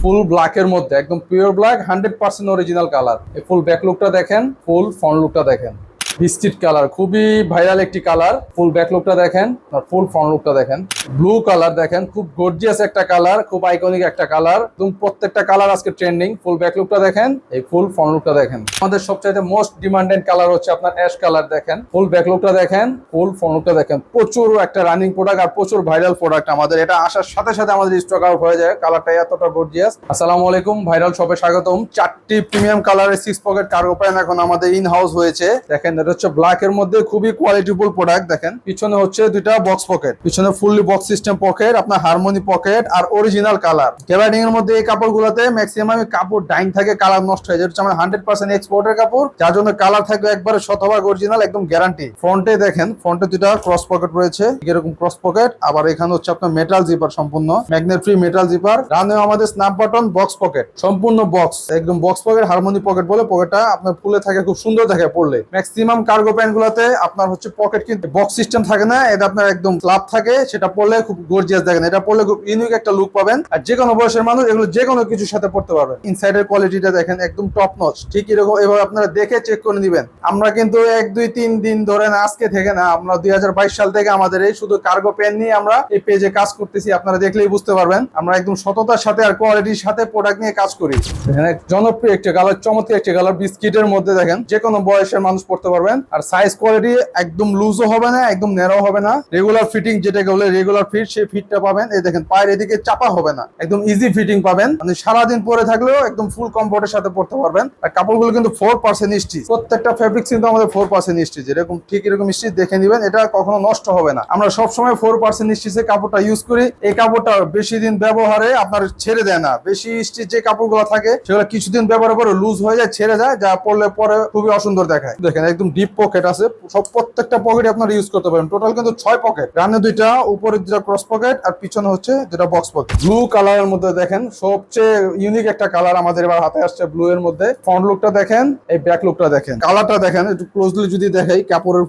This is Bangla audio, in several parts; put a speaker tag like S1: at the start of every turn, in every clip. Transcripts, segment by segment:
S1: ফুল ব্ল্যাকের মধ্যে, একদম পিওর ব্ল্যাক, 100% অরিজিনাল কালার। এই ফুল ব্যাক লুকটা দেখেন, ফুল ফ্রন্ট লুকটা দেখেন। বিস্কিট কালার, খুবই ভাইরাল একটি কালার। ফুল ব্যাক লুকটা দেখেন আর ফুল ফ্রন্ট লুকটা দেখেন। ব্লু কালার দেখেন, খুব গর্জিয়াস একটা কালার, খুব আইকনিক একটা কালার। এবং প্রত্যেকটা কালার আজকে ট্রেন্ডিং। ফুল ব্যাক লুকটা দেখেন, এই ফুল ফ্রন্ট লুকটা দেখেন। আমাদের সবচাইতে মোস্ট ডিমান্ডেড কালার হচ্ছে আপনার অ্যাশ কালার। দেখেন ফুল ব্যাক লুকটা দেখেন, ফুল ফ্রন্ট লুকটা দেখেন। প্রচুর একটা রানিং প্রোডাক্ট আর প্রচুর ভাইরাল প্রোডাক্ট আমাদের। এটা আসার সাথে সাথে আমাদের স্টক আউট হয়ে যায়। কালারটা এতটা গর্জিয়াস। আসসালামু আলাইকুম, ভাইরাল শপে স্বাগতম। 4টি প্রিমিয়াম কালারের 6 পকেট কার্গো প্যান্ট এখন আমাদের ইন হাউস হয়েছে। দেখেন এটা হচ্ছে ব্ল্যাক এর মধ্যে, খুবই কোয়ালিটিফুল প্রোডাক্ট। দেখেন পিছনে হচ্ছে দুইটা বক্স পকেট, পিছনে ফুললি বক্স সিস্টেম পকেট, আপনার হারমোনি পকেট আর অরিজিনাল কালার। গ্যাবার্ডিং এর মধ্যে এই কাপড়গুলোতে ম্যাক্সিমাম কাপড় ডাইং থাকে, কালার নষ্ট হয়ে যায়। এটা হচ্ছে 100% এক্সপোর্টের কাপড়, যার জন্য কালার থাকবে একবারে শতভাগ অরিজিনাল, একদম গ্যারান্টি। ফ্রন্টে দেখেন, ফ্রন্টে দুইটা ক্রস পকেট রয়েছে, এরকম ক্রস পকেট। আবার এখানে হচ্ছে আপনার মেটাল জিপার, সম্পূর্ণ ম্যাগনেট ফ্রি মেটাল জিপার। রানে আমাদের স্ন্যাপ বাটন বক্স পকেট, সম্পূর্ণ বক্স, একদম বক্স পকেট, হারমোনি পকেট বলে। পকেটটা আপনার ফুলে থাকে, খুব সুন্দর থাকে পরলে। ম্যাক্সিমাম কার্গো প্যান্ট গুলাতে আপনার হচ্ছে পকেট কিন্তু বক্স সিস্টেম থাকে না, এটা আপনার একদম ক্লাব থাকে। সেটা পরলে খুব গর্জিয়াস দেখেন, এটা পরলে খুব ইউনিক একটা লুক পাবেন। আর যে কোনো বয়সের মানুষ এগুলো যে কোনো কিছুর সাথে পড়তে পারবেন। ইনসাইডের কোয়ালিটিটা দেখেন, একদম টপ নচ। ঠিক এরকম এভাবে আপনারা দেখে চেক করে নেবেন। আমরা কিন্তু 1 2 3 দিন ধরে না, আজকে থেকে না, আমরা 2022 সাল থেকে আমাদের এই শুধু কার্গো প্যান্ট নিয়ে আমরা এই পেজে কাজ করতেছি। আপনারা দেখলেই বুঝতে পারবেন আমরা একদম সততার সাথে আর কোয়ালিটির সাথে প্রোডাক্ট নিয়ে কাজ করি। এখানে জনপ্রিয় একটা কালার, চমৎকার একটা কালার, বিস্কিটের মধ্যে। দেখেন যে কোনো বয়সের মানুষ পড়তে পারবেন। আর সাইজ কোয়ালিটি একদম লুজও হবে না, একদম ন্যারো হবে না। রেগুলার ফিটিং, যেটাকে বলে রেগুলার ফিট, সেই ফিটটা পাবেন। এই দেখেন পায়ের এদিকে চাপা হবে না, একদম ইজি ফিটিং পাবেন। মানে সারাদিন পরে থাকলেও একদম ফুল কমফোর্টের সাথে পড়তে পারবেন। আর কাপড়গুলো কিন্তু 4% স্টিচ, প্রত্যেকটা ফেব্রিক কিন্তু আমাদের 4% স্টিচ। এরকম ঠিক এরকম স্টিচ দেখে নেবেন, এটা কখনো নষ্ট হবে না। আমরা সবসময় 4% স্টিচের কাপড়টা ইউজ করি। এই কাপড়টা বেশি দিন ব্যবহারে আপনার ছেড়ে দেয় না। বেশি স্টিচ যে কাপড়গুলো থাকে সেগুলো কিছুদিন ব্যবহার করে লুজ হয়ে যায়, ছেড়ে যায়, যা পরলে পরে খুবই অসুন্দর দেখায়। দেখেন একদম ডিপ পকেট আছে, সব প্রত্যেকটা পকেটে আপনারা ইউজ করতে পারেন। টোটাল কিন্তু 6 পকেট, রানে দুইটা, উপরে দুইটা ক্রস পকেট আর পিছনে হচ্ছে যেটা বক্স পকেট। ব্লু কালারের মধ্যে দেখেন, সবচেয়ে ইউনিক একটা কালার আমাদের এবার হাতে আসছে ব্লু এর মধ্যে। ফ্রন্ট লুকটা দেখেন, এই ব্যাক লুকটা দেখেন, কালারটা দেখেন একটু ক্লোজলি যদি দেখাই। কাপড়ের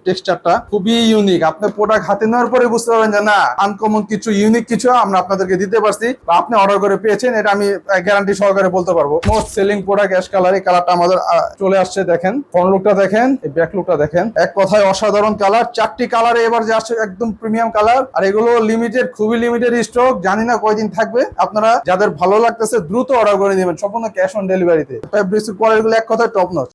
S1: টেক্সচারটা খুবই ইউনিক। আপনি প্রোডাক্ট হাতে নেওয়ার পরে বুঝতে পারবেন যে না, আনকমন কিছু, ইউনিক কিছু আমরা আপনাদেরকে দিতে পারছি বা আপনি অর্ডার করে পেয়েছেন, এটা আমি গ্যারান্টি সহকারে বলতে পারবো। Most selling product ash colour, এই কালারটা আমাদের চলে আসছে। দেখেন ফ্রন্ট লুকটা দেখেন, এই ব্যাক লুকটা দেখেন। এক কথায় অসাধারণ কালার। 4টি কালারে এবার যে আসছে একদম প্রিমিয়াম কালার। আর এগুলো লিমিটেড, খুবই লিমিটেড স্টক, জানি না কয়দিন থাকবে। আপনারা যাদের ভালো লাগতেছে দ্রুত অর্ডার করে নেবেন, সম্পূর্ণ ক্যাশ অন ডেলিভারিতে। ফেব্রিক্স কোয়ালিটি গুলো এক কথায় টপ নচ।